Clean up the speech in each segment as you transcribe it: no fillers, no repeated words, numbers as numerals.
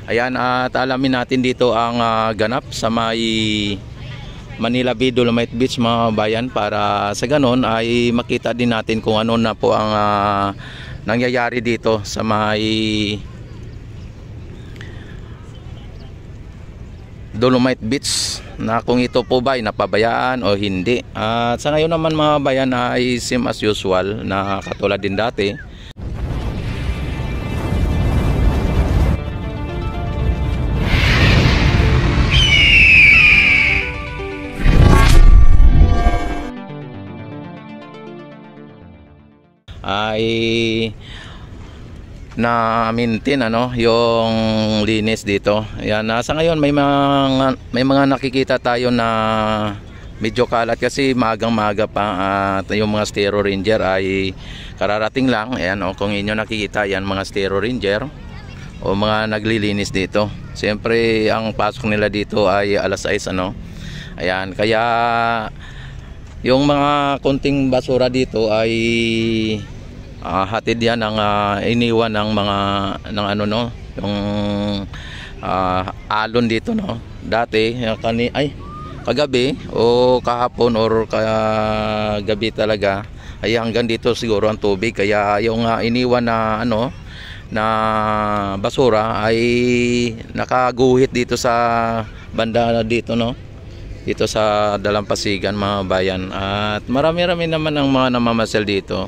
Ayan, at alamin natin dito ang ganap sa may Manila Bay, Dolomite Beach mga bayan, para sa ganon ay makita din natin kung ano na po ang nangyayari dito sa may Dolomite Beach, na kung ito po ba ay napabayaan o hindi. At sa ngayon naman mga bayan ay same as usual na katulad din dati. Ay na maintain yung linis dito. Ayan, sa ngayon may mga nakikita tayo na medyo kalat kasi magang-maga pa, at yung mga Stero Ranger ay kararating lang. Ayan, kung inyo nakikita yan, mga Stero Ranger o mga naglilinis dito. Siyempre ang pasok nila dito ay alas 6 Ayan, kaya yung mga konting basura dito ay hatid yan ang iniwan ng mga yung alon dito dati kagabi o kahapon or kagabi talaga ay hanggang dito siguro ang tubig, kaya yung iniwan na na basura ay nakaguhit dito sa banda dito dito sa Dalampasigan mga bayan. At marami-rami naman ang mga namamasal dito.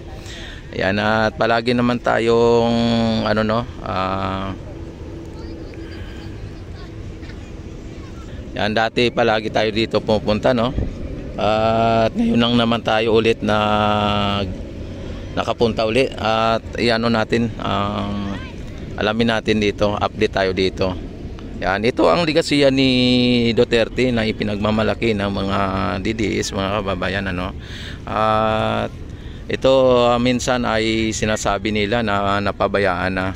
Ayan, at palagi naman tayong yan, dati palagi tayo dito pupunta at ngayon lang naman tayo ulit na nakapunta ulit, at natin alamin natin dito, update tayo dito. Yan, ito ang ligasiya ni Duterte na ipinagmamalaki ng mga DDS mga kababayan at ito minsan ay sinasabi nila na napabayaan na.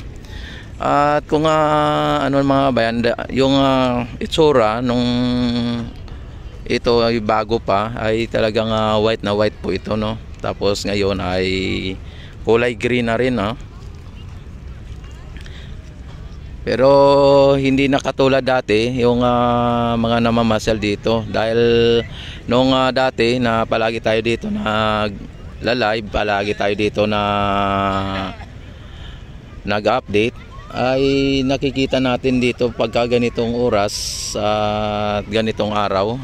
At kung mga bayan, yung itsura nung ito ay bago pa ay talagang white na white po ito Tapos ngayon ay kulay green na rin Pero hindi na katulad dati yung mga namamasal dito, dahil nung dati na palagi tayo dito live, palagi tayo dito na nag-update, ay nakikita natin dito pagka ganitong oras at ganitong araw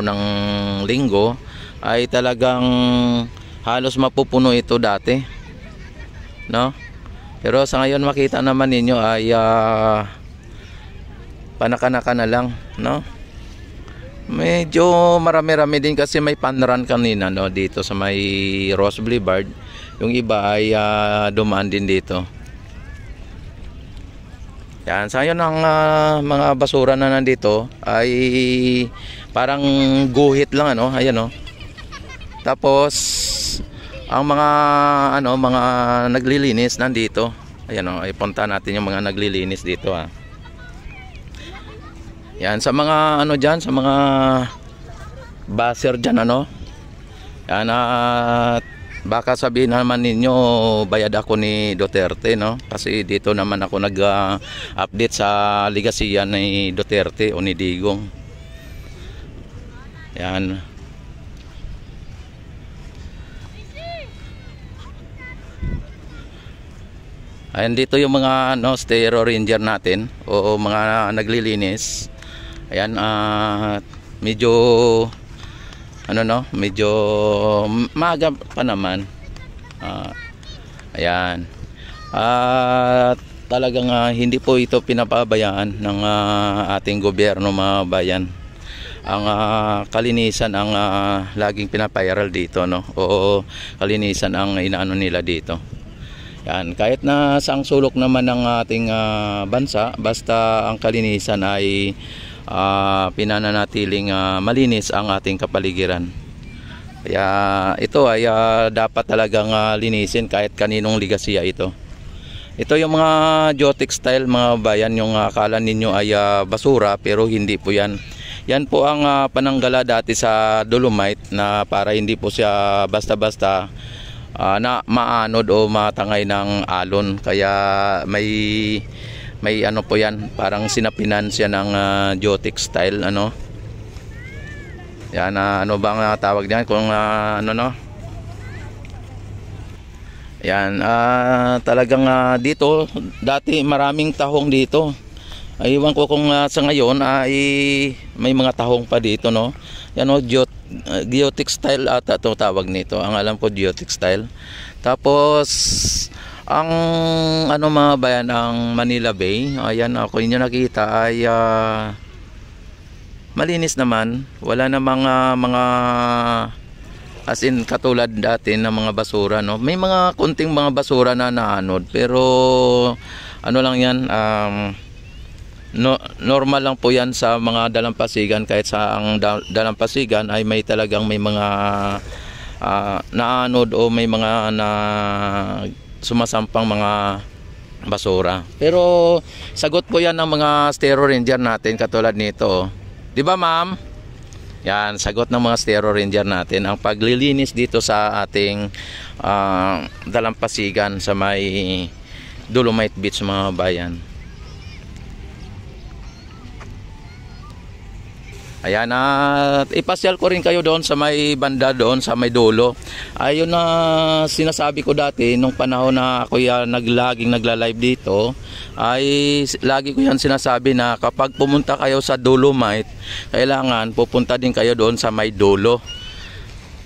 ng linggo ay talagang halos mapupuno ito dati pero sa ngayon makita naman ninyo ay panakanaka na lang Medyo marami-rami din kasi may panran kanina dito sa may Ross Boulevard. Yung iba ay dumaan din dito. Yan, sa ngayon ang mga basura na nandito ay parang guhit lang ayan Tapos ang mga mga naglilinis nandito. Ayan ipunta natin yung mga naglilinis dito Yan, sa mga dyan, sa mga baser dyan yan, at baka sabihin naman ninyo bayad ako ni Duterte kasi dito naman ako nag-update sa ligasiya ni Duterte o ni Digong. Yan. Ayan, dito yung mga Stero Ranger natin o mga naglilinis. Ayan, medyo medyo maaga pa naman. Ayan. At talagang hindi po ito pinapabayaan ng ating gobyerno mga bayan. Ang kalinisan ang laging pinapayaral dito o kalinisan ang inaano nila dito. Yan, kahit na saang sulok naman ng ating bansa, basta ang kalinisan ay pinananatiling malinis ang ating kapaligiran. Kaya ito ay dapat talagang linisin kahit kaninong ligasiya ito. Ito yung mga geotech style mga bayan, yung akala ninyo ay basura pero hindi po yan. Yan po ang pananggala dati sa Dolomite na para hindi po siya basta-basta na maanod o matangay ng alon. Kaya may may ano po yan, parang sinapinan siya ng geotech style ano. Yan, ano bang tawag diyan kung ano no? Yan, talagang dito dati maraming tahong dito. Ay, iwan ko kung sa ngayon ay may mga tahong pa dito no. Yan o, geotextile ata ito tawag nito. Ang alam ko geotextile. Tapos ang ano mga bayan, ang Manila Bay, ayan ako inyo nakita ay malinis naman. Wala na mga as in katulad dati na mga basura no. May mga kunting mga basura na naanod pero ano lang yan, normal lang po yan sa mga dalampasigan. Kahit sa ang dalampasigan ay may talagang may mga naanod o may mga na sumasampang mga basura. Pero sagot po yan ng mga Stero Ranger natin katulad nito. Di ba ma'am? Yan, sagot ng mga Stero Ranger natin ang paglilinis dito sa ating dalampasigan sa may Dolomite Beach mga bayan. Ayan, ipasyal ko rin kayo doon sa may banda doon sa may dulo. Ayun na sinasabi ko dati nung panahon na ako laging nagla-live dito, ay lagi ko yan sinasabi na kapag pumunta kayo sa Dolomite, kailangan pupunta din kayo doon sa may dulo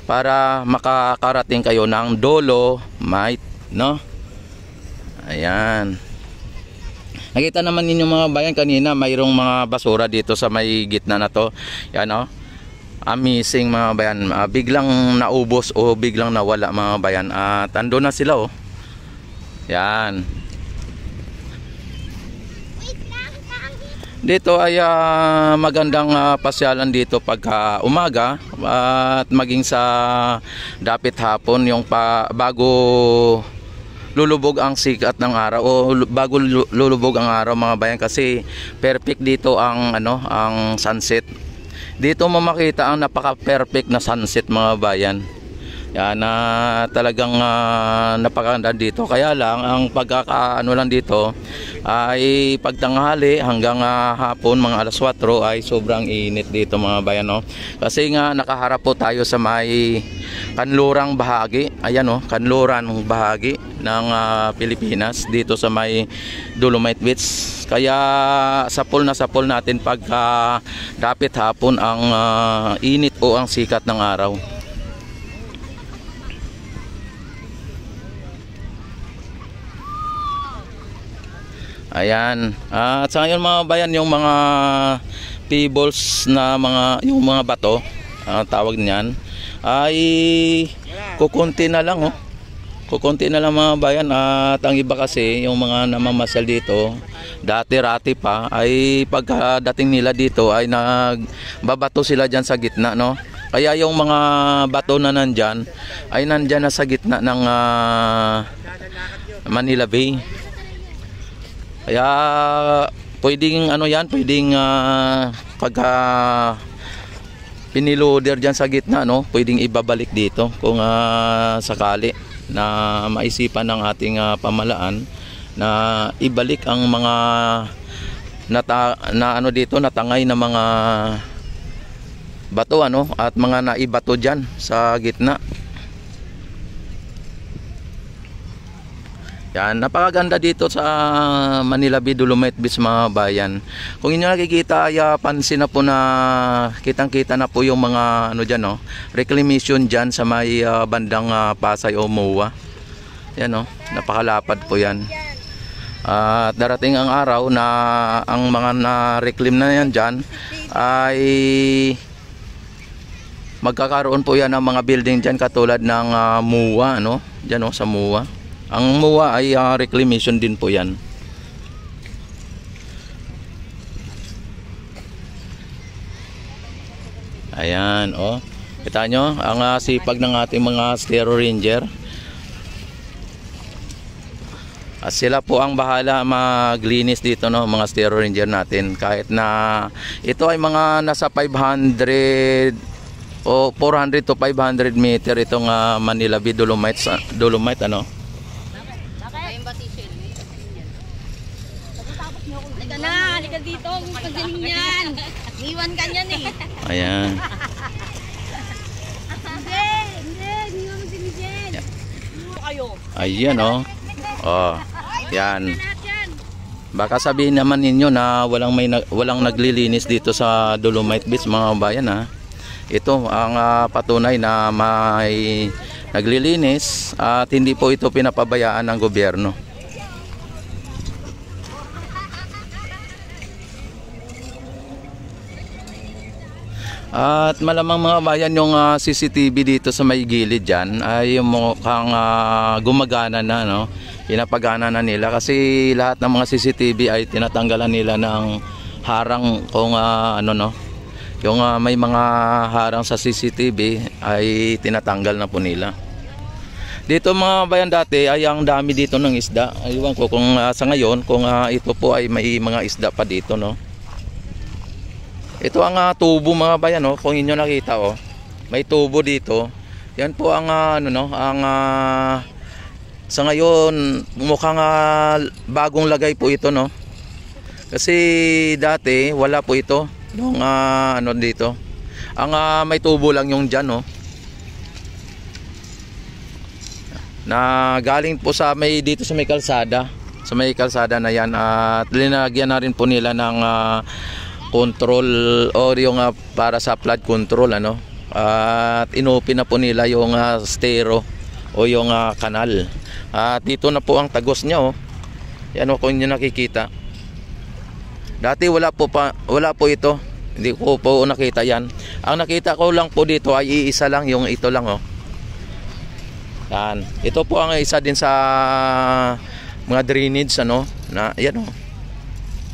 para makakarating kayo ng Dolomite, no? Ayan. Nakita naman ninyo mga bayan kanina, mayroong mga basura dito sa may gitna na to. Yan o. Amazing mga bayan. Biglang naubos o biglang nawala mga bayan. At ando na sila o. Yan. Dito ay magandang pasyalan dito pagka umaga at maging sa dapit hapon yung bago lulubog ang sikat ng araw o bago lulubog ang araw mga bayan, kasi perfect dito ang ang sunset. Dito mo makita ang napaka-perfect na sunset mga bayan. Yan na talagang napakaganda dito. Kaya lang ang pagkakaano lang dito ay pagtanghali hanggang hapon mga alas 4 ay sobrang init dito mga bayan no. Kasi nga nakaharap po tayo sa may kanlurang bahagi. Ayan no, kanluran bahagi ng Pilipinas dito sa may Dolomite Beach. Kaya sapol natin pagka dapit hapon ang init o ang sikat ng araw. Ayan. At sa ngayon mga bayan, yung mga pebbles na yung mga bato, tawag niyan, ay kukunti na lang oh. Kukunti na lang mga bayan. At ang iba kasi yung mga namamasyal dito, dati-rati pa, ay pagkadating nila dito ay nagbabato sila dyan sa gitna no. Kaya yung mga bato na nandyan ay nandyan na sa gitna ng Manila Bay. Kaya pwedeng pwedeng pagka piniloader dyan sa gitna no, pwedeng ibabalik dito kung sakali na maisipan ng ating pamalaan na ibalik ang mga natangay na mga bato at mga naibato dyan sa gitna. Yan, napakaganda dito sa Manila Bay, Dolomite Beach mga bayan. Kung inyo nakikita ay pansin na po na kitang-kita na po yung mga dyan no, reclamation dyan sa may bandang Pasay o MOA. Yan no, napakalapad po yan. At darating ang araw na ang mga na-reclaim na yan dyan ay magkakaroon po yan ng mga building dyan katulad ng MOA no, dyan no, sa MOA. Ang MOA ay reclamation din po yan. Ayan, oh. Kita nyo, ang sipag ng ating mga Stero Ranger. At sila po ang bahala maglinis dito, no, mga Stero Ranger natin. Kahit na ito ay mga nasa 500 o 400 to 500 meter itong Manila Bay Dolomite Halika na, halika dito. Pagdaling yan. Iwan ka niyan eh. Ayan. Hindi naman si Michelle. Kayo. Ayan oh. Oh. Yan. Baka sabihin naman ninyo na walang naglilinis dito sa Dolomite Beach mga bayan ha. Ito ang patunay na may naglilinis at hindi po ito pinapabayaan ng gobyerno. At malamang mga bayan yung CCTV dito sa may gilid dyan ay mukhang gumagana na, no? Pinapagana na nila kasi lahat ng mga CCTV ay tinatanggalan nila ng harang kung ano, no? Yung may mga harang sa CCTV ay tinatanggal na po nila. Dito mga bayan dati ay ang dami dito ng isda. Aywan ko kung sa ngayon kung ito po ay may mga isda pa dito, no? Ito ang tubo mga bayan, no? Kung inyo nakita, oh, may tubo dito. Yan po ang ano, no, ang sa ngayon mukhang bagong lagay po ito, no? Kasi dati wala po ito nung ano dito. Ang may tubo lang yung diyan, no? Na galing po sa may dito sa may kalsada. Sa may kalsada na yan at linagyan na rin po nila ng control o yung para sa flood control, ano, at inopen na po nila yung stero o yung kanal at dito na po ang tagos niya, oh. Yan, oh, kung inyo nakikita dati wala po ito, hindi ko po nakita yan. Ang nakita ko lang po dito ay iisa lang, yung ito lang, oh. Yan. Ito po ang isa din sa mga drainage, ano, na yan, oh.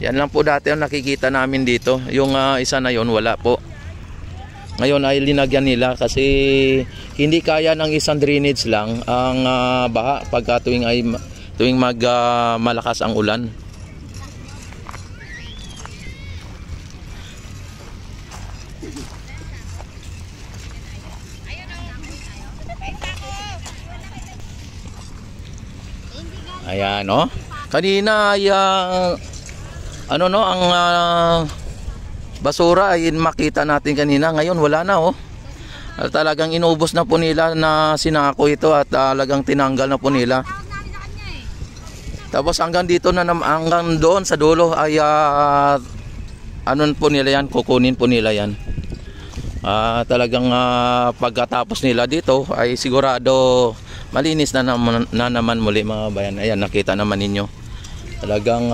Yan lang po dati ang nakikita namin dito. Yung isa na yon wala po. Ngayon ay linagyan nila kasi hindi kaya ng isang drainage lang ang baha pagka tuwing malakas ang ulan. Ayan, no? Kanina ay ano, no, ang basura ay makita natin kanina, ngayon wala na, oh. Talagang inubos na po nila na sinako ito at talagang tinanggal na po nila. Tapos hanggang dito na hanggang doon sa dulo ay ano po nila yan, kukunin po nila yan. Talagang pagkatapos nila dito ay sigurado malinis na naman muli mga bayan. Ayan, nakita naman ninyo. Talagang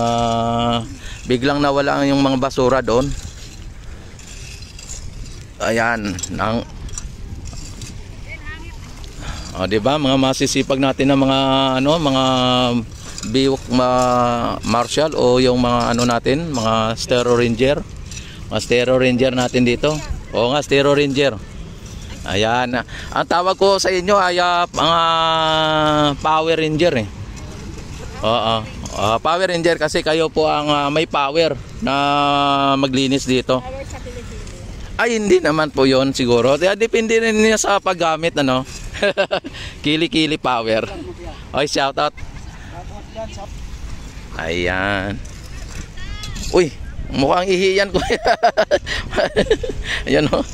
biglang nawala yung mga basura doon. Ayan, di ba, mga masisipag natin na mga mga biwak marshal o yung mga natin, mga Stero Ranger. Mga Stero Ranger natin dito. Oo nga, Stero Ranger. Ayan, ang tawag ko sa inyo ay mga Power Ranger, eh. Oo. Power Ranger kasi kayo po ang may power na maglinis dito. Ay, hindi naman po yon siguro. Depende rin niya sa paggamit, ano. Kili-kili power. Oy, shout out. Ayan. Uy, mukhang ihiyan ko. Ayan, oh.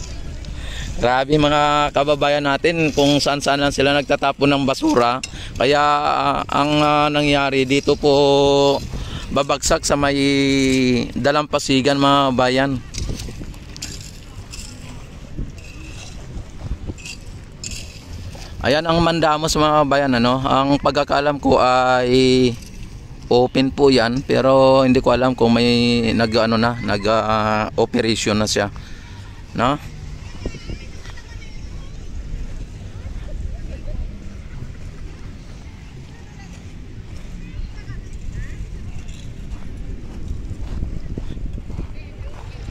Grabe mga kababayan natin kung saan-saan lang sila nagtatapon ng basura. Kaya ang nangyari dito po babagsak sa may dalampasigan mga bayan. Ayan ang mandamos mga bayan, ano. Ang pagkakaalam ko ay open po yan, pero hindi ko alam kung may nag-operation na siya, no?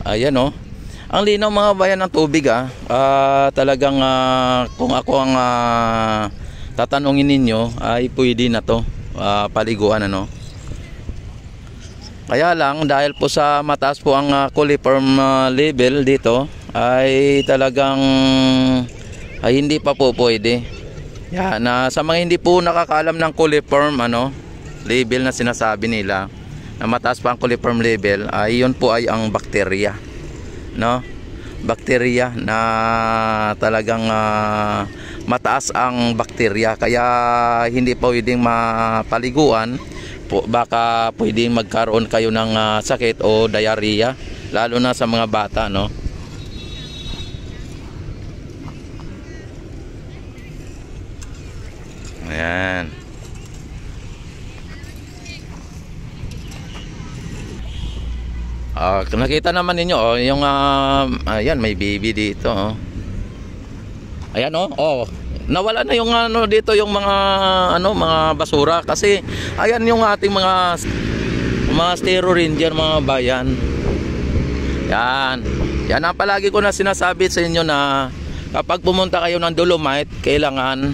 Ayan, oh. Ang linaw mga bayan ng tubig, talagang kung ako ang tatanungin ninyo ay pwede na to paliguan, ano. Kaya lang dahil po sa mataas po ang coliform level dito ay talagang hindi pa po pwede. Yan, sa mga hindi po nakakaalam ng coliform level na sinasabi nila, na mataas pa ang coliform level, ay yun po ay ang bakterya, no? Bakterya na talagang mataas ang bakterya, kaya hindi pwedeng mapaliguan po, baka pwedeng magkaroon kayo ng sakit o diarrhea, lalo na sa mga bata, no? Ayan. Nakita naman ninyo yung ayan, may baby dito, Ayan, nawala na yung dito, yung mga mga basura, kasi ayan yung ating mga Stero Ranger, mga bayan. Yan ang palagi ko na sinasabi sa inyo, na kapag pumunta kayo ng Dolomite, kailangan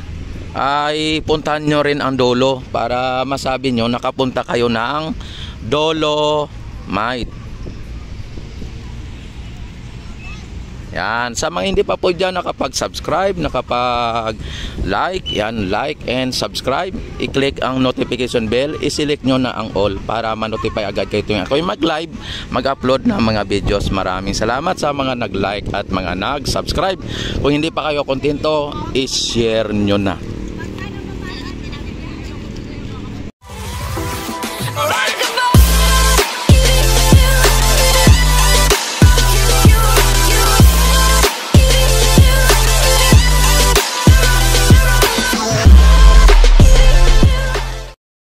ay puntahan nyo rin ang Dolo para masabi nyo nakapunta kayo ng Dolomite. Yan, sa mga hindi pa po dyan nakapag-subscribe, nakapag-like, yan, like and subscribe, i-click ang notification bell, i-select nyo na ang all para ma-notify agad kayo tuwing ako mag-live, mag-upload ng mga videos. Maraming salamat sa mga nag-like at mga nag-subscribe. Kung hindi pa kayo kontento, i-share nyo na.